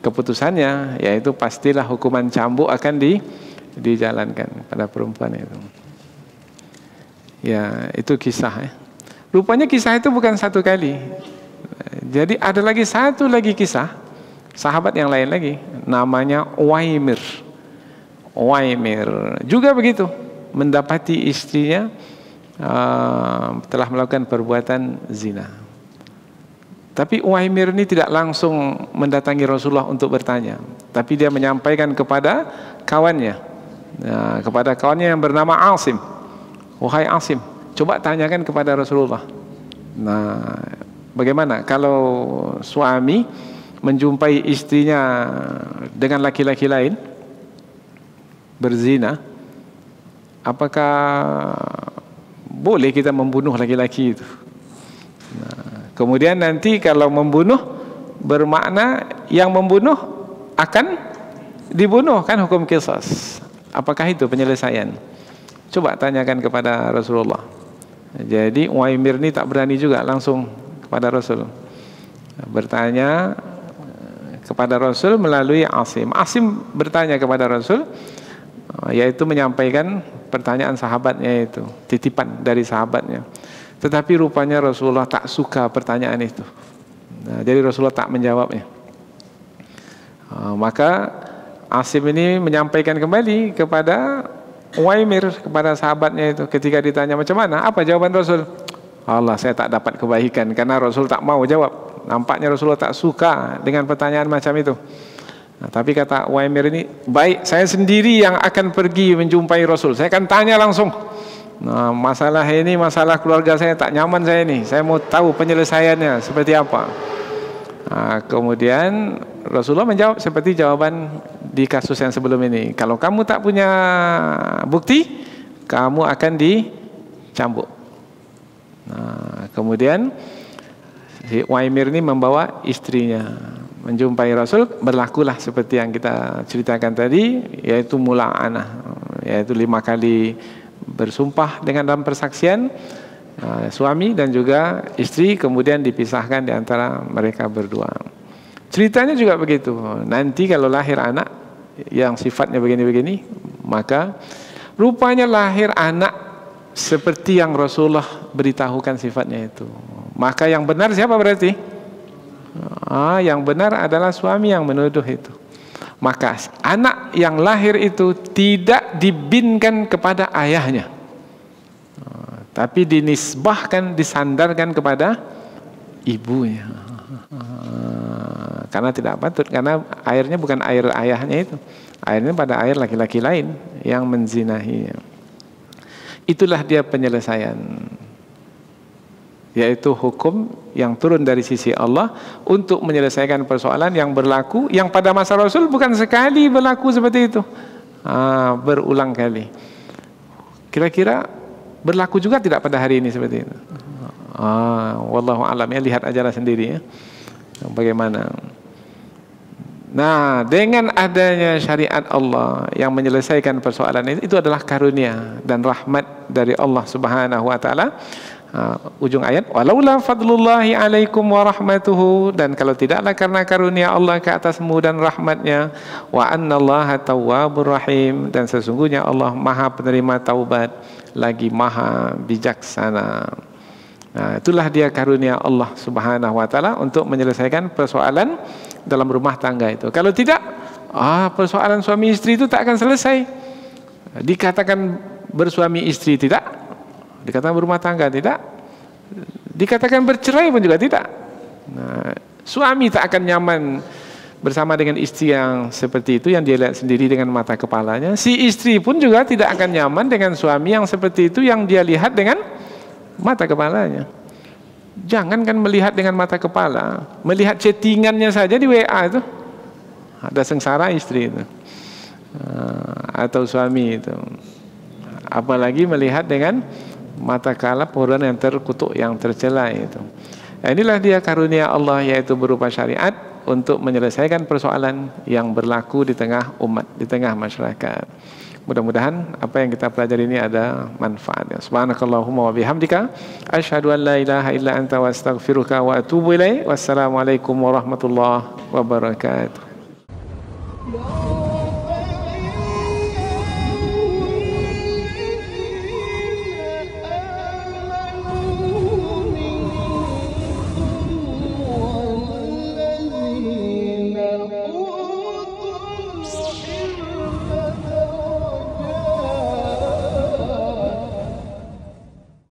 keputusannya, yaitu pastilah hukuman cambuk akan dijalankan pada perempuan itu. Ya, itu kisah ya. Rupanya kisah itu bukan satu kali. Jadi ada lagi satu lagi kisah sahabat yang lain lagi, namanya Uwaimir. Uwaimir juga begitu, mendapati istrinya telah melakukan perbuatan zina. Tapi Uwaimir ini tidak langsung mendatangi Rasulullah untuk bertanya, tapi dia menyampaikan kepada kawannya, kepada kawannya yang bernama Asim. Wahai Asim, coba tanyakan kepada Rasulullah. Nah, bagaimana kalau suami menjumpai istrinya dengan laki-laki lain berzina, apakah boleh kita membunuh laki-laki itu? Nah, kemudian nanti kalau membunuh bermakna yang membunuh akan dibunuh, kan hukum qisas. Apakah itu penyelesaian? Coba tanyakan kepada Rasulullah. Jadi Uwaimir ini tak berani juga langsung kepada Rasul, bertanya kepada Rasul melalui Asim. Asim bertanya kepada Rasul, yaitu menyampaikan pertanyaan sahabatnya itu, titipan dari sahabatnya. Tetapi rupanya Rasulullah tak suka pertanyaan itu. Nah, jadi Rasulullah tak menjawabnya. Maka Asim ini menyampaikan kembali kepada Uwaimir, kepada sahabatnya itu, ketika ditanya macam mana, apa jawaban Rasul? Allah, saya tak dapat kebaikan, karena Rasul tak mau jawab. Nampaknya Rasulullah tak suka dengan pertanyaan macam itu. Nah, tapi kata Uwaimir ini, baik, saya sendiri yang akan pergi menjumpai Rasul, saya akan tanya langsung. Nah, masalah ini, masalah keluarga saya tak nyaman saya ini, saya mau tahu penyelesaiannya seperti apa. Nah, kemudian Rasulullah menjawab seperti jawaban di kasus yang sebelum ini. Kalau kamu tak punya bukti, kamu akan dicambuk. Nah, kemudian si Uwaimir ini membawa istrinya menjumpai Rasul. Berlakulah seperti yang kita ceritakan tadi, yaitu mula'anah, yaitu 5 kali bersumpah dengan dalam persaksian suami dan juga istri, kemudian dipisahkan di antara mereka berdua. Ceritanya juga begitu. Nanti kalau lahir anak yang sifatnya begini-begini, maka rupanya lahir anak seperti yang Rasulullah beritahukan sifatnya itu. Maka yang benar siapa berarti? Yang benar adalah suami yang menuduh itu. Maka anak yang lahir itu tidak dibinkan kepada ayahnya, tapi dinisbahkan, disandarkan kepada ibunya. Karena tidak patut, karena airnya bukan air ayahnya itu, airnya pada air laki-laki lain yang menzinahinya. Itulah dia penyelesaian, yaitu hukum yang turun dari sisi Allah untuk menyelesaikan persoalan yang berlaku, yang pada masa Rasul bukan sekali berlaku seperti itu, berulang kali. Kira-kira berlaku juga tidak pada hari ini seperti itu? Wallahu a'lam, ya, lihat ajalah sendiri ya, bagaimana. Nah, dengan adanya syariat Allah yang menyelesaikan persoalan itu adalah karunia dan rahmat dari Allah Subhanahu wa taala. Ujung ayat, walaula fadlullahi alaikum wa rahmatuhu, dan kalau tidaklah karena karunia Allah ke atasmu dan rahmatnya, wa annallaha tawwabur rahim, dan sesungguhnya Allah Maha penerima taubat lagi Maha bijaksana. Nah, itulah dia karunia Allah Subhanahu wa taala untuk menyelesaikan persoalan dalam rumah tangga itu. Kalau tidak, persoalan suami istri itu tak akan selesai. Dikatakan bersuami istri tidak, dikatakan berumah tangga tidak, dikatakan bercerai pun juga tidak. Nah, suami tak akan nyaman bersama dengan istri yang seperti itu, yang dia lihat sendiri dengan mata kepalanya. Si istri pun juga tidak akan nyaman dengan suami yang seperti itu, yang dia lihat dengan mata kepalanya. Jangankan melihat dengan mata kepala, melihat chattingannya saja di WA itu ada sengsara istri itu atau suami itu. Apalagi melihat dengan mata kalap orang yang terkutuk, yang tercela itu. Inilah dia karunia Allah, yaitu berupa syariat untuk menyelesaikan persoalan yang berlaku di tengah umat, di tengah masyarakat. Mudah-mudahan apa yang kita pelajari ini ada manfaatnya. Subhanakallahumma wa bihamdika asyhadu an la ilaha illa anta wa astaghfiruka wa atubu ilaik. Wassalamualaikum warahmatullahi wabarakatuh.